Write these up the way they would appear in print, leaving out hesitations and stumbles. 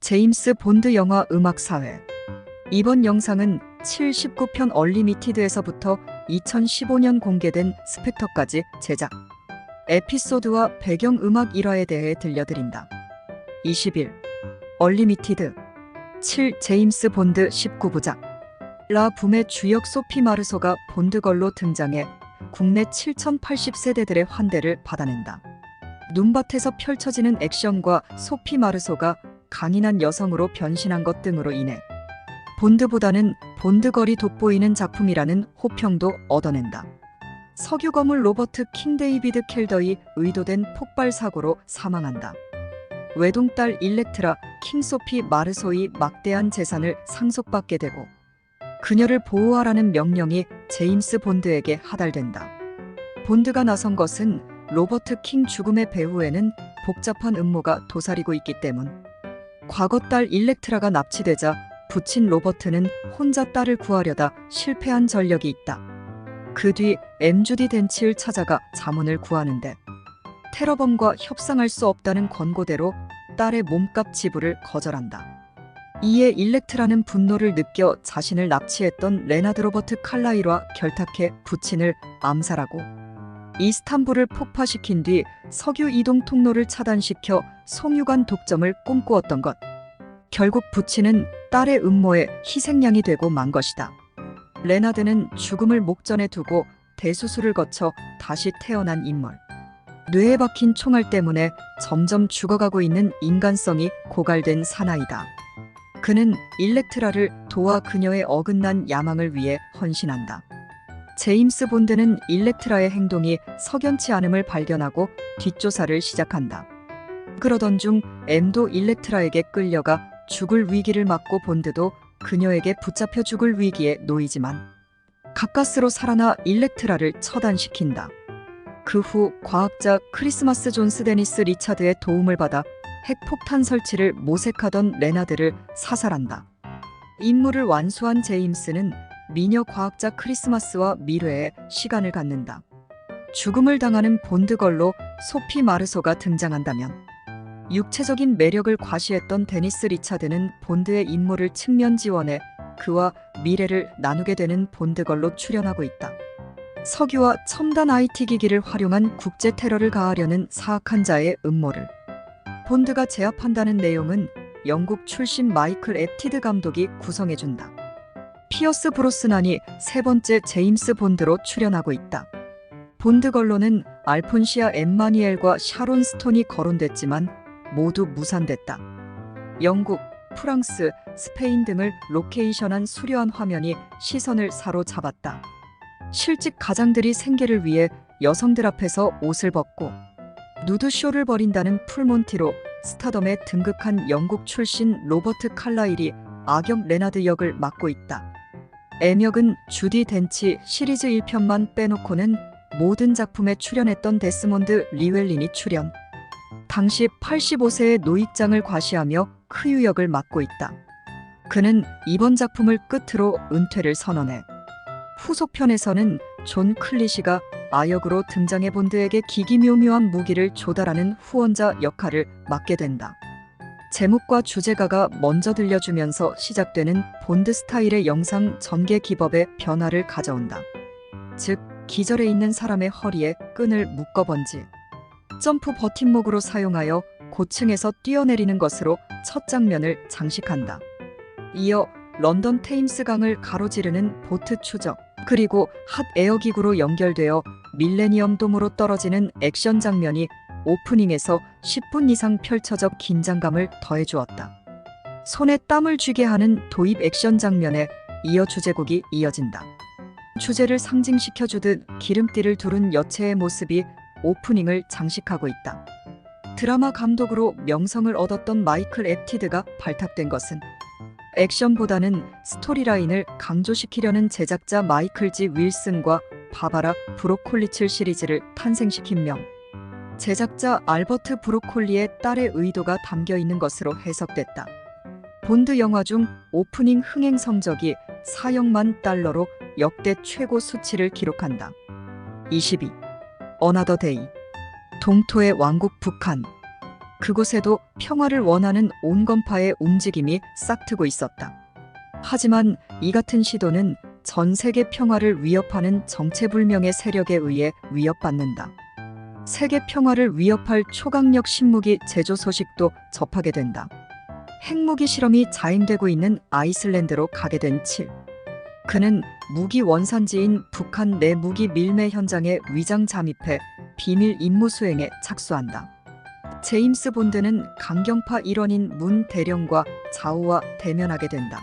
제임스 본드 영화 음악사회. 이번 영상은 79편 얼리미티드에서부터 2015년 공개된 스펙터까지 제작, 에피소드와 배경음악 일화에 대해 들려드린다. 20일 얼리미티드 7 제임스 본드 19부작 라 붐의 주역 소피 마르소가 본드걸로 등장해 국내 7080세대들의 환대를 받아낸다. 눈밭에서 펼쳐지는 액션과 소피 마르소가 강인한 여성으로 변신한 것 등으로 인해 본드보다는 본드걸이 돋보이는 작품이라는 호평도 얻어낸다. 석유 거물 로버트 킹 데이비드 켈더의 의도된 폭발 사고로 사망한다. 외동딸 일렉트라 킹 소피 마르소의 막대한 재산을 상속받게 되고 그녀를 보호하라는 명령이 제임스 본드에게 하달된다. 본드가 나선 것은 로버트 킹 죽음의 배후에는 복잡한 음모가 도사리고 있기 때문. 과거 딸 일렉트라가 납치되자 부친 로버트는 혼자 딸을 구하려다 실패한 전력이 있다. 그 뒤 주디 덴치를 찾아가 자문을 구하는데 테러범과 협상할 수 없다는 권고대로 딸의 몸값 지불을 거절한다. 이에 일렉트라는 분노를 느껴 자신을 납치했던 레나드 로버트 칼라일과 결탁해 부친을 암살하고 이스탄불을 폭파시킨 뒤 석유 이동 통로를 차단시켜 송유관 독점을 꿈꾸었던 것. 결국 부친은 딸의 음모에 희생양이 되고 만 것이다. 레나드는 죽음을 목전에 두고 대수술을 거쳐 다시 태어난 인물. 뇌에 박힌 총알 때문에 점점 죽어가고 있는 인간성이 고갈된 사나이다. 그는 일렉트라를 도와 그녀의 어긋난 야망을 위해 헌신한다. 제임스 본드는 일렉트라의 행동이 석연치 않음을 발견하고 뒷조사를 시작한다. 그러던 중 M도 일렉트라에게 끌려가 죽을 위기를 맞고 본드도 그녀에게 붙잡혀 죽을 위기에 놓이지만 가까스로 살아나 일렉트라를 처단시킨다. 그 후 과학자 크리스마스 존스 데니스 리차드의 도움을 받아 핵폭탄 설치를 모색하던 레나드를 사살한다. 임무를 완수한 제임스는 미녀 과학자 크리스마스와 미래에 시간을 갖는다. 죽음을 당하는 본드걸로 소피 마르소가 등장한다면 육체적인 매력을 과시했던 데니스 리차드는 본드의 임무를 측면 지원해 그와 미래를 나누게 되는 본드걸로 출연하고 있다. 석유와 첨단 IT 기기를 활용한 국제 테러를 가하려는 사악한 자의 음모를 본드가 제압한다는 내용은 영국 출신 마이클 애티드 감독이 구성해준다. 피어스 브로스난이 세 번째 제임스 본드로 출연하고 있다. 본드걸로는 알폰시아 엠마니엘과 샤론 스톤이 거론됐지만 모두 무산됐다. 영국, 프랑스, 스페인 등을 로케이션한 수려한 화면이 시선을 사로잡았다. 실직 가장들이 생계를 위해 여성들 앞에서 옷을 벗고 누드쇼를 벌인다는 풀몬티로 스타덤에 등극한 영국 출신 로버트 칼라일이 악역 레나드 역을 맡고 있다. M역은 주디 덴치 시리즈 1편만 빼놓고는 모든 작품에 출연했던 데스몬드 리웰린이 출연. 당시 85세의 노익장을 과시하며 크유 역을 맡고 있다. 그는 이번 작품을 끝으로 은퇴를 선언해 후속편에서는 존 클리시가 아역으로 등장해 본드에게 기기묘묘한 무기를 조달하는 후원자 역할을 맡게 된다. 제목과 주제가가 먼저 들려주면서 시작되는 본드 스타일의 영상 전개 기법의 변화를 가져온다. 즉, 기절해 있는 사람의 허리에 끈을 묶어 번지 점프 버팀목으로 사용하여 고층에서 뛰어내리는 것으로 첫 장면을 장식한다. 이어 런던 테임스 강을 가로지르는 보트 추적, 그리고 핫 에어기구로 연결되어 밀레니엄 돔으로 떨어지는 액션 장면이 오프닝에서 10분 이상 펼쳐져 긴장감을 더해주었다. 손에 땀을 쥐게 하는 도입 액션 장면에 이어 주제곡이 이어진다. 주제를 상징시켜주듯 기름띠를 두른 여체의 모습이 오프닝을 장식하고 있다. 드라마 감독으로 명성을 얻었던 마이클 애티드가 발탁된 것은 액션보다는 스토리라인을 강조시키려는 제작자 마이클 G 윌슨과 바바라 브로콜리츠 시리즈를 탄생시킨 명. 제작자 알버트 브로콜리의 딸의 의도가 담겨 있는 것으로 해석됐다. 본드 영화 중 오프닝 흥행 성적이 4억만 달러로 역대 최고 수치를 기록한다. 22. 어나더 데이. 동토의 왕국 북한. 그곳에도 평화를 원하는 온건파의 움직임이 싹트고 있었다. 하지만 이 같은 시도는 전 세계 평화를 위협하는 정체불명의 세력에 의해 위협받는다. 세계 평화를 위협할 초강력 신무기 제조 소식도 접하게 된다. 핵무기 실험이 자행되고 있는 아이슬란드로 가게 된 7. 그는 무기 원산지인 북한 내 무기 밀매 현장에 위장 잠입해 비밀 임무 수행에 착수한다. 제임스 본드는 강경파 일원인 문 대령과 자오와 대면하게 된다.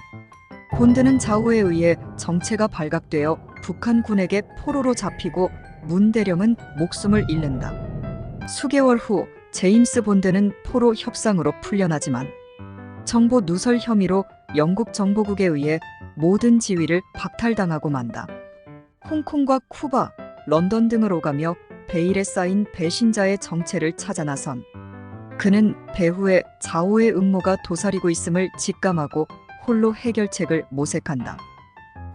본드는 자오에 의해 정체가 발각되어 북한군에게 포로로 잡히고 문 대령은 목숨을 잃는다. 수개월 후 제임스 본드는 포로 협상으로 풀려나지만 정보 누설 혐의로 영국 정보국에 의해 모든 지위를 박탈당하고 만다. 홍콩과 쿠바, 런던 등을 오가며 베일에 쌓인 배신자의 정체를 찾아 나선 그는 배후에 자오의 음모가 도사리고 있음을 직감하고 홀로 해결책을 모색한다.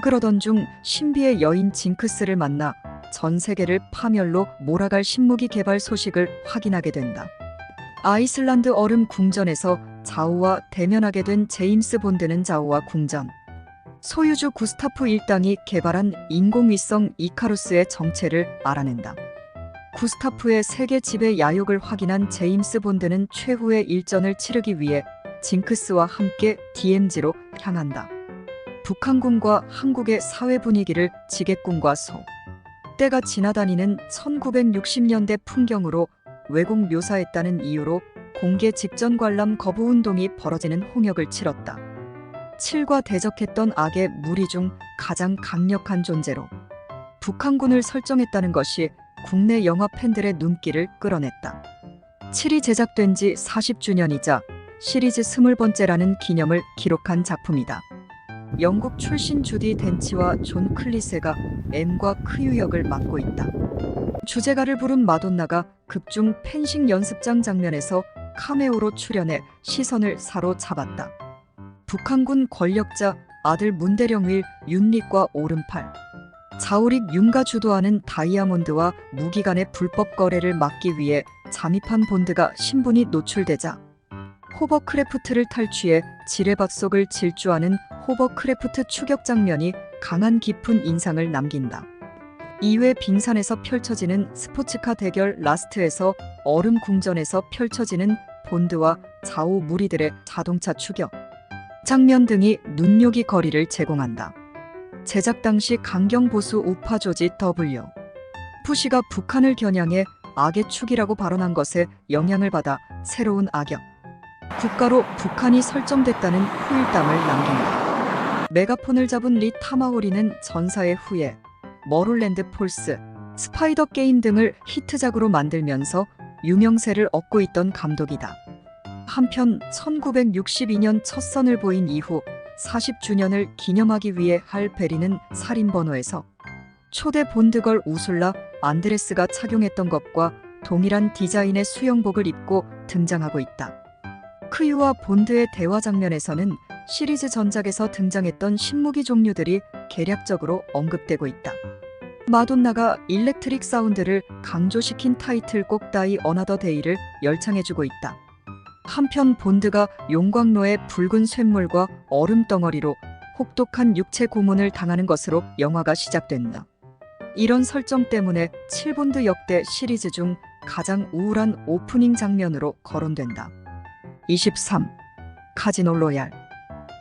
그러던 중 신비의 여인 징크스를 만나 전 세계를 파멸로 몰아갈 신무기 개발 소식을 확인하게 된다. 아이슬란드 얼음 궁전에서 자오와 대면하게 된 제임스 본드는 자오와 궁전, 소유주 구스타프 1당이 개발한 인공위성 이카루스의 정체를 알아낸다. 구스타프의 세계 지배 야욕을 확인한 제임스 본드는 최후의 일전을 치르기 위해 징크스와 함께 DMZ로 향한다. 북한군과 한국의 사회 분위기를 지게꾼과 소, 때가 지나다니는 1960년대 풍경으로 왜곡 묘사했다는 이유로 공개 직전 관람 거부 운동이 벌어지는 홍역을 치렀다. 7과 대적했던 악의 무리 중 가장 강력한 존재로 북한군을 설정했다는 것이 국내 영화 팬들의 눈길을 끌어냈다. 7이 제작된 지 40주년이자 시리즈 20번째라는 기념을 기록한 작품이다. 영국 출신 주디 덴치와 존 클리세가 M과 크유 역을 맡고 있다. 주제가를 부른 마돈나가 극중 펜싱 연습장 장면에서 카메오로 출연해 시선을 사로잡았다. 북한군 권력자 아들 문대령윌 윤릭과 오른팔 자오릭 윤가 주도하는 다이아몬드와 무기 간의 불법 거래를 막기 위해 잠입한 본드가 신분이 노출되자 호버크래프트를 탈취해 지뢰밭속을 질주하는 호버크래프트 추격 장면이 강한 깊은 인상을 남긴다. 이외 빙산에서 펼쳐지는 스포츠카 대결 라스트에서 얼음 궁전에서 펼쳐지는 본드와 자오 무리들의 자동차 추격 장면 등이 눈요기 거리를 제공한다. 제작 당시 강경 보수 우파 조지 W. 부시가 북한을 겨냥해 악의 축이라고 발언한 것에 영향을 받아 새로운 악역 국가로 북한이 설정됐다는 후일담을 남긴다. 메가폰을 잡은 리 타마호리는 전사의 후예, 머롤랜드 폴스, 스파이더 게임 등을 히트작으로 만들면서 유명세를 얻고 있던 감독이다. 한편 1962년 첫 선을 보인 이후 40주년을 기념하기 위해 할 베리는 살인번호에서 초대 본드걸 우술라 안드레스가 착용했던 것과 동일한 디자인의 수영복을 입고 등장하고 있다. 크유와 본드의 대화 장면에서는 시리즈 전작에서 등장했던 신무기 종류들이 개략적으로 언급되고 있다. 마돈나가 일렉트릭 사운드를 강조시킨 타이틀곡 다이 어나더 데이를 열창해주고 있다. 한편 본드가 용광로의 붉은 쇳물과 얼음 덩어리로 혹독한 육체 고문을 당하는 것으로 영화가 시작된다. 이런 설정 때문에 7본드 역대 시리즈 중 가장 우울한 오프닝 장면으로 거론된다. 23. 카지노 로얄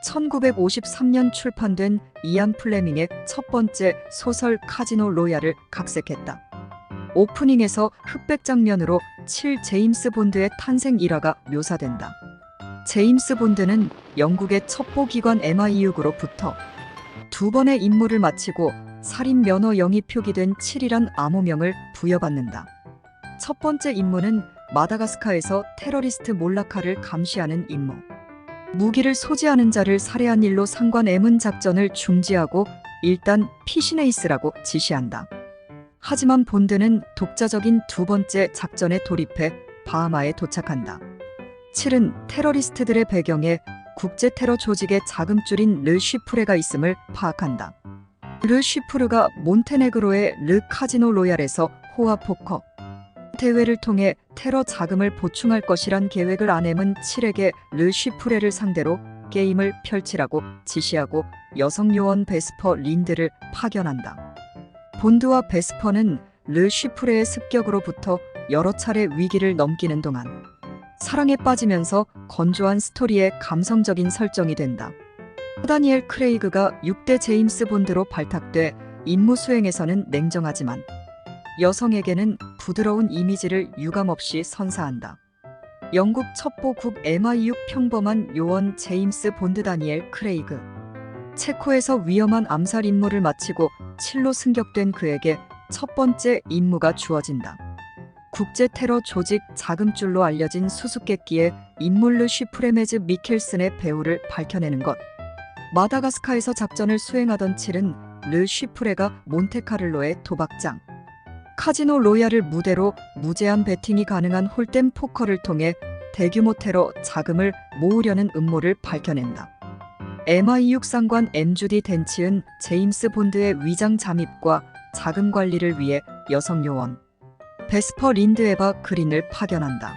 1953년 출판된 이안 플레밍의 첫 번째 소설 카지노 로얄을 각색했다. 오프닝에서 흑백 장면으로 7 제임스 본드의 탄생 일화가 묘사된다. 제임스 본드는 영국의 첩보기관 MI6으로부터 두 번의 임무를 마치고 살인 면허 영이 표기된 7이란 암호명을 부여받는다. 첫 번째 임무는 마다가스카르에서 테러리스트 몰라카를 감시하는 임무. 무기를 소지하는 자를 살해한 일로 상관 M은 작전을 중지하고 일단 피신해 있으라고 지시한다. 하지만 본드는 독자적인 두 번째 작전에 돌입해 바하마에 도착한다. 7은 테러리스트들의 배경에 국제 테러 조직의 자금줄인 르 쉬프레가 있음을 파악한다. 르 쉬프르가 몬테네그로의 르 카지노 로얄에서 호화 포커, 대회를 통해 테러 자금을 보충할 것이란 계획을 아내문 7에게 르 쉬프레를 상대로 게임을 펼치라고 지시하고 여성 요원 베스퍼 린드를 파견한다. 본드와 베스퍼는 르 쉬프레의 습격으로부터 여러 차례 위기를 넘기는 동안 사랑에 빠지면서 건조한 스토리의 감성적인 설정이 된다. 다니엘 크레이그가 6대 제임스 본드로 발탁돼 임무 수행에서는 냉정하지만 여성에게는 부드러운 이미지를 유감없이 선사한다. 영국 첩보국 MI6 평범한 요원 제임스 본드 다니엘 크레이그. 체코에서 위험한 암살 임무를 마치고 칠로 승격된 그에게 첫 번째 임무가 주어진다. 국제 테러 조직 자금줄로 알려진 수수께끼의 인물 르 쉬프레메즈 미켈슨의 배후를 밝혀내는 것. 마다가스카에서 작전을 수행하던 칠은 르 쉬프레가 몬테카를로의 도박장 카지노 로얄을 무대로 무제한 베팅이 가능한 홀댐 포커를 통해 대규모 테러 자금을 모으려는 음모를 밝혀낸다. MI6 상관 엠주디 덴치은 제임스 본드의 위장 잠입과 자금 관리를 위해 여성 요원 베스퍼 린드 에바 그린을 파견한다.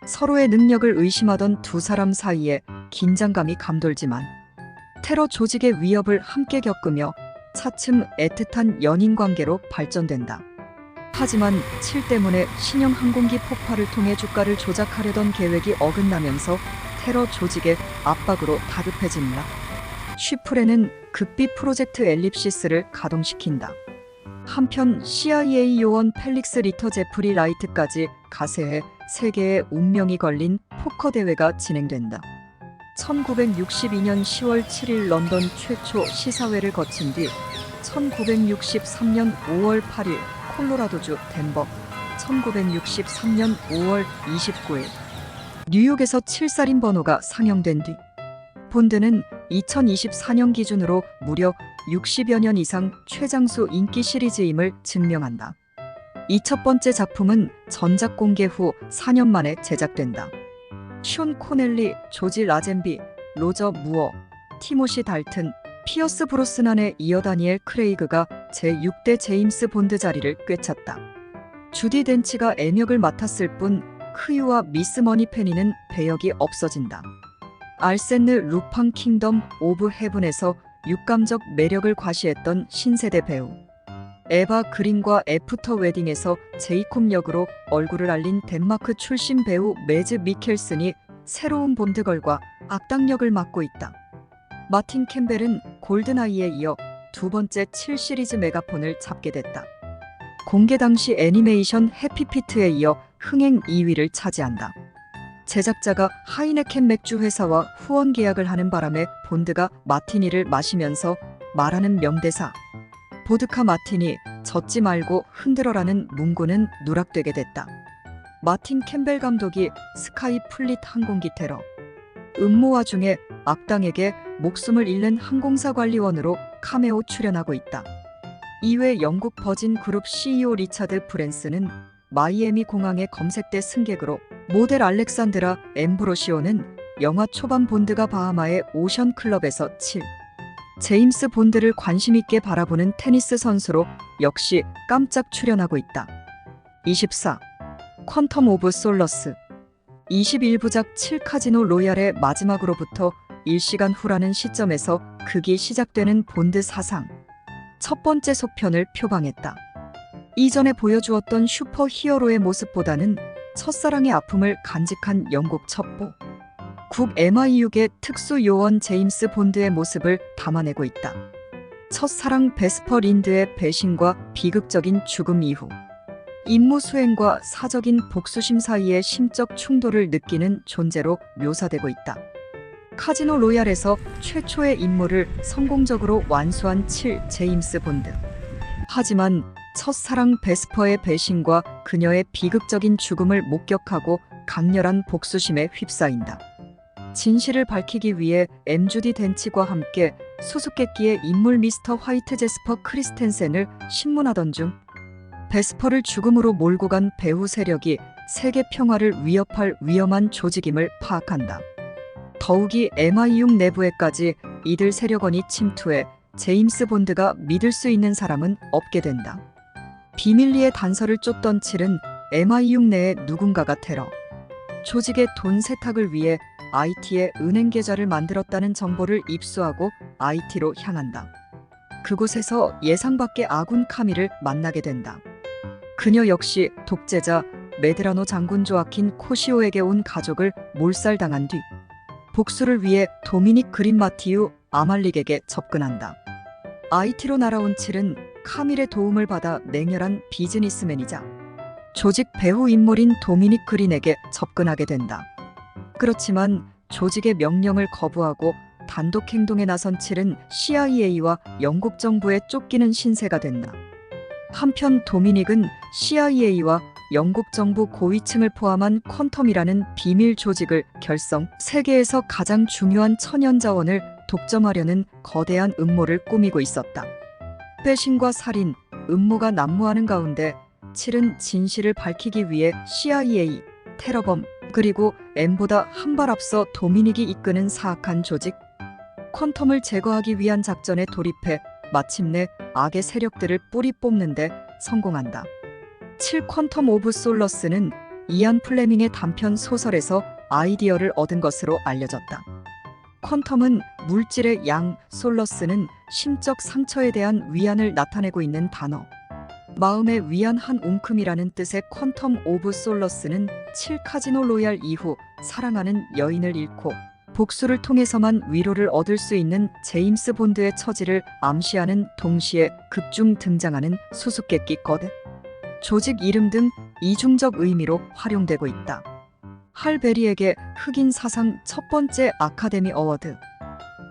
서로의 능력을 의심하던 두 사람 사이에 긴장감이 감돌지만 테러 조직의 위협을 함께 겪으며 차츰 애틋한 연인 관계로 발전된다. 하지만 7 때문에 신형 항공기 폭발을 통해 주가를 조작하려던 계획이 어긋나면서 테러 조직의 압박으로 다급해집니다. 쉬프레는 급비 프로젝트 엘립시스를 가동시킨다. 한편 CIA 요원 펠릭스 리터 제프리 라이트까지 가세해 세계의 운명이 걸린 포커 대회가 진행된다. 1962년 10월 7일 런던 최초 시사회를 거친 뒤 1963년 5월 8일 콜로라도주 덴버, 1963년 5월 29일 뉴욕에서 7살인 번호가 상영된 뒤 본드는 2024년 기준으로 무려 60여 년 이상 최장수 인기 시리즈임을 증명한다. 이 첫 번째 작품은 전작 공개 후 4년 만에 제작된다. 숀 코넬리, 조지 라젠비, 로저 무어, 티모시 달튼, 피어스 브로스난에 이어 다니엘 크레이그가 제6대 제임스 본드 자리를 꿰찼다. 주디 덴치가 애역을 맡았을 뿐 크유와 미스 머니페니는 배역이 없어진다. 알센느 루팡 킹덤 오브 헤븐에서 육감적 매력을 과시했던 신세대 배우 에바 그린과 애프터 웨딩에서 제이콥 역으로 얼굴을 알린 덴마크 출신 배우 매즈 미켈슨이 새로운 본드걸과 악당 역을 맡고 있다. 마틴 캠벨은 골든아이에 이어 두 번째 7 시리즈 메가폰을 잡게 됐다. 공개 당시 애니메이션 해피피트에 이어 흥행 2위를 차지한다. 제작자가 하이네켄 맥주 회사와 후원 계약을 하는 바람에 본드가 마티니를 마시면서 말하는 명대사 보드카 마티니 젖지 말고 흔들어라는 문구는 누락되게 됐다. 마틴 캠벨 감독이 스카이 플릿 항공기 테러 음모 와중에 악당에게 목숨을 잃는 항공사 관리원으로 카메오 출연하고 있다. 이외 영국 버진 그룹 CEO 리차드 브랜슨은 마이애미 공항의 검색대 승객으로 모델 알렉산드라 엠브로시오는 영화 초반 본드가 바하마의 오션 클럽에서 7 제임스 본드를 관심있게 바라보는 테니스 선수로 역시 깜짝 출연하고 있다. 24. 퀀텀 오브 솔러스 21부작 7 카지노 로얄의 마지막으로부터 1시간 후라는 시점에서 극이 시작되는 본드 사상 첫 번째 속편을 표방했다. 이전에 보여주었던 슈퍼 히어로의 모습보다는 첫사랑의 아픔을 간직한 영국 첩보 국 MI6의 특수 요원 제임스 본드의 모습을 담아내고 있다. 첫사랑 베스퍼 린드의 배신과 비극적인 죽음 이후 임무 수행과 사적인 복수심 사이의 심적 충돌을 느끼는 존재로 묘사되고 있다. 카지노 로얄에서 최초의 임무를 성공적으로 완수한 7 제임스 본드. 하지만 첫사랑 베스퍼의 배신과 그녀의 비극적인 죽음을 목격하고 강렬한 복수심에 휩싸인다. 진실을 밝히기 위해 엠주디 덴치과 함께 수수께끼의 인물 미스터 화이트 제스퍼 크리스텐센을 신문하던 중 베스퍼를 죽음으로 몰고 간 배후 세력이 세계 평화를 위협할 위험한 조직임을 파악한다. 더욱이 MI6 내부에까지 이들 세력원이 침투해 제임스 본드가 믿을 수 있는 사람은 없게 된다. 비밀리에 단서를 쫓던 칠은 MI6 내에 누군가가 테러, 조직의 돈 세탁을 위해 IT의 은행 계좌를 만들었다는 정보를 입수하고 IT로 향한다. 그곳에서 예상 밖의 아군 카미를 만나게 된다. 그녀 역시 독재자 메드라노 장군 조아킨 코시오에게 온 가족을 몰살당한 뒤 복수를 위해 도미닉 그린 마티유 아말릭에게 접근한다. IT로 날아온 칠은 카밀의 도움을 받아 냉혈한 비즈니스맨이자 조직 배후 인물인 도미닉 그린에게 접근하게 된다. 그렇지만 조직의 명령을 거부하고 단독 행동에 나선 칠은 CIA와 영국 정부에 쫓기는 신세가 된다. 한편 도미닉은 CIA와 영국 정부 고위층을 포함한 퀀텀이라는 비밀 조직을 결성, 세계에서 가장 중요한 천연자원을 독점하려는 거대한 음모를 꾸미고 있었다. 배신과 살인, 음모가 난무하는 가운데 칠은 진실을 밝히기 위해 CIA, 테러범, 그리고 M보다 한 발 앞서 도미닉이 이끄는 사악한 조직, 퀀텀을 제거하기 위한 작전에 돌입해 마침내 악의 세력들을 뿌리 뽑는 데 성공한다. 7 퀀텀 오브 솔러스는 이안 플레밍의 단편 소설에서 아이디어를 얻은 것으로 알려졌다. 퀀텀은 물질의 양, 솔러스는 심적 상처에 대한 위안을 나타내고 있는 단어. 마음의 위안 한 웅큼이라는 뜻의 퀀텀 오브 솔러스는 7 카지노 로얄 이후 사랑하는 여인을 잃고 복수를 통해서만 위로를 얻을 수 있는 제임스 본드의 처지를 암시하는 동시에 극중 등장하는 수수께끼 거드, 조직 이름 등 이중적 의미로 활용되고 있다. 할 베리에게 흑인 사상 첫 번째 아카데미 어워드,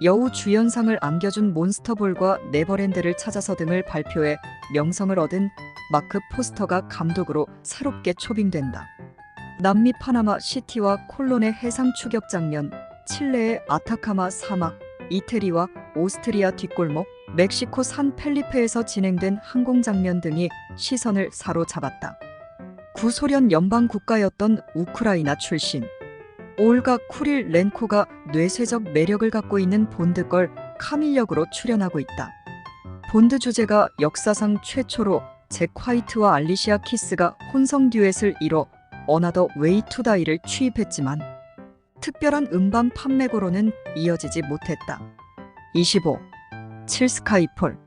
여우 주연상을 안겨준 몬스터볼과 네버랜드를 찾아서 등을 발표해 명성을 얻은 마크 포스터가 감독으로 새롭게 초빙된다. 남미 파나마 시티와 콜론의 해상 추격 장면, 칠레의 아타카마 사막, 이태리와 오스트리아 뒷골목, 멕시코 산 펠리페에서 진행된 항공 장면 등이 시선을 사로잡았다. 구소련 연방 국가였던 우크라이나 출신 올가 쿠릴렌코가 뇌쇄적 매력을 갖고 있는 본드걸 카밀 역으로 출연하고 있다. 본드 주제가 역사상 최초로 잭 화이트와 알리시아 키스가 혼성 듀엣을 이뤄 어나더 웨이 투 다이를 취입했지만 특별한 음반 판매고로는 이어지지 못했다. 25. 7 스카이폴.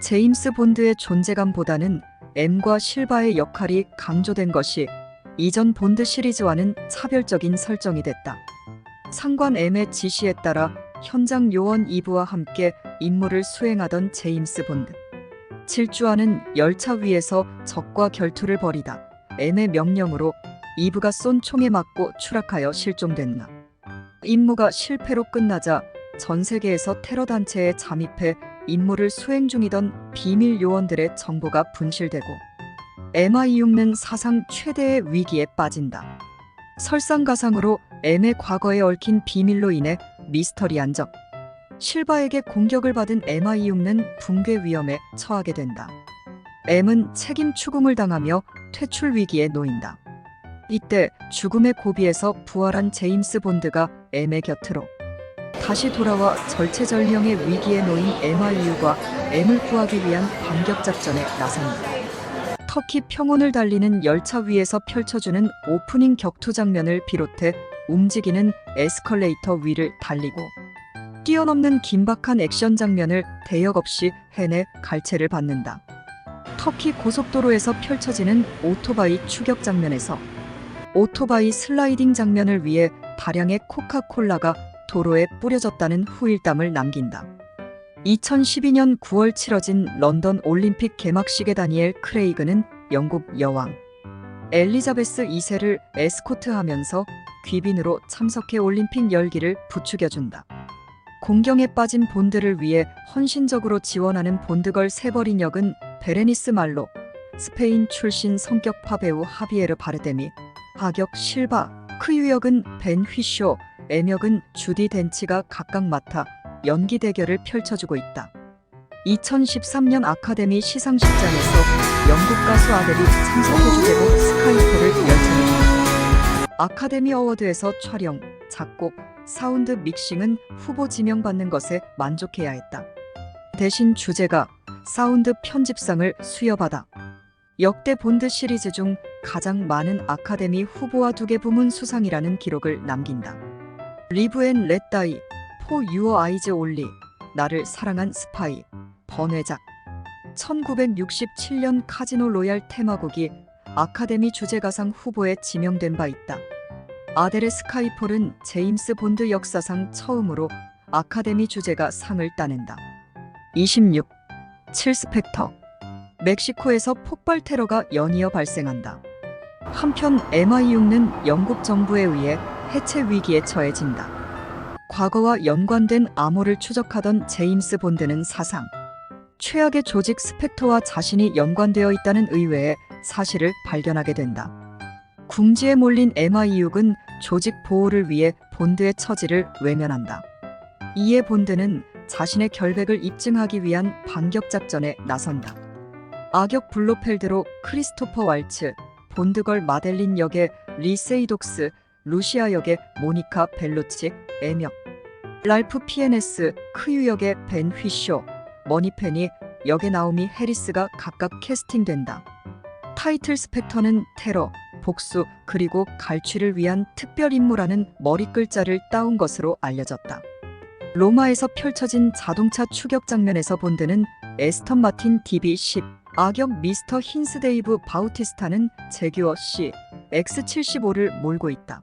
제임스 본드의 존재감보다는 M과 실바의 역할이 강조된 것이 이전 본드 시리즈와는 차별적인 설정이 됐다. 상관 M의 지시에 따라 현장 요원 이브와 함께 임무를 수행하던 제임스 본드. 질주하는 열차 위에서 적과 결투를 벌이다 M의 명령으로 이브가 쏜 총에 맞고 추락하여 실종됐다. 임무가 실패로 끝나자 전 세계에서 테러 단체에 잠입해 임무를 수행 중이던 비밀 요원들의 정보가 분실되고 MI6는 사상 최대의 위기에 빠진다. 설상가상으로 M의 과거에 얽힌 비밀로 인해 미스터리한 적, 실바에게 공격을 받은 MI6는 붕괴 위험에 처하게 된다. M은 책임 추궁을 당하며 퇴출 위기에 놓인다. 이때 죽음의 고비에서 부활한 제임스 본드가 M의 곁으로 다시 돌아와 절체절명의 위기에 놓인 MI6과 M을 구하기 위한 반격 작전에 나섭니다. 터키 평원을 달리는 열차 위에서 펼쳐주는 오프닝 격투 장면을 비롯해 움직이는 에스컬레이터 위를 달리고 뛰어넘는 긴박한 액션 장면을 대역 없이 해내 갈채를 받는다. 터키 고속도로에서 펼쳐지는 오토바이 추격 장면에서 오토바이 슬라이딩 장면을 위해 다량의 코카콜라가 도로에 뿌려졌다는 후일담을 남긴다. 2012년 9월 치러진 런던 올림픽 개막식에 다니엘 크레이그는 영국 여왕 엘리자베스 2세를 에스코트하면서 귀빈으로 참석해 올림픽 열기를 부추겨준다. 공경에 빠진 본드를 위해 헌신적으로 지원하는 본드걸 세버린 역은 베레니스 말로, 스페인 출신 성격파 배우 하비에르 바르데미, 하격 실바, 크유 역은 벤 휘쇼, M 역은 주디 덴치가 각각 맡아 연기 대결을 펼쳐주고 있다. 2013년 아카데미 시상식장에서 영국 가수 아델이 참석해 주제곡 스카이폴을 열창했다. 아카데미 어워드에서 촬영, 작곡, 사운드 믹싱은 후보 지명받는 것에 만족해야 했다. 대신 주제가 사운드 편집상을 수여받아 역대 본드 시리즈 중 가장 많은 아카데미 후보와 2개 부문 수상이라는 기록을 남긴다. Live and Let Die, For Your Eyes Only, 나를 사랑한 스파이, 번외작. 1967년 카지노 로얄 테마곡이 아카데미 주제가상 후보에 지명된 바 있다. 아델의 스카이폴은 제임스 본드 역사상 처음으로 아카데미 주제가 상을 따낸다. 26. 7스펙터. 멕시코에서 폭발 테러가 연이어 발생한다. 한편 MI6는 영국 정부에 의해 해체 위기에 처해진다. 과거와 연관된 암호를 추적하던 제임스 본드는 사상 최악의 조직 스펙터와 자신이 연관되어 있다는 의외의 사실을 발견하게 된다. 궁지에 몰린 MI6은 조직 보호를 위해 본드의 처지를 외면한다. 이에 본드는 자신의 결백을 입증하기 위한 반격 작전에 나선다. 악역 블로펠드로 크리스토퍼 왈츠, 본드걸 마델린 역의 리 세이독스, 루시아 역의 모니카 벨루치, 애명, 랄프 피에네스, 크유 역의 벤 휘쇼, 머니페니 역의 나오미 해리스가 각각 캐스팅된다. 타이틀 스펙터는 테러, 복수, 그리고 갈취를 위한 특별 임무라는 머리글자를 따온 것으로 알려졌다. 로마에서 펼쳐진 자동차 추격 장면에서 본드는 에스턴 마틴 DB10, 악역 미스터 힌스데이브 바우티스타는 제규어 C, X75를 몰고 있다.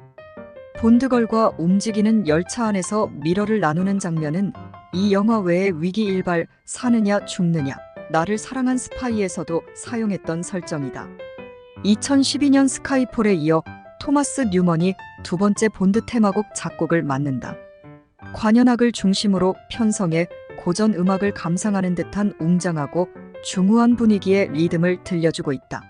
본드걸과 움직이는 열차 안에서 미러를 나누는 장면은 이 영화 외의 위기 일발, 사느냐 죽느냐, 나를 사랑한 스파이에서도 사용했던 설정이다. 2012년 스카이폴에 이어 토마스 뉴먼이 2번째 본드 테마곡 작곡을 맡는다. 관현악을 중심으로 편성해 고전 음악을 감상하는 듯한 웅장하고 중후한 분위기의 리듬을 들려주고 있다.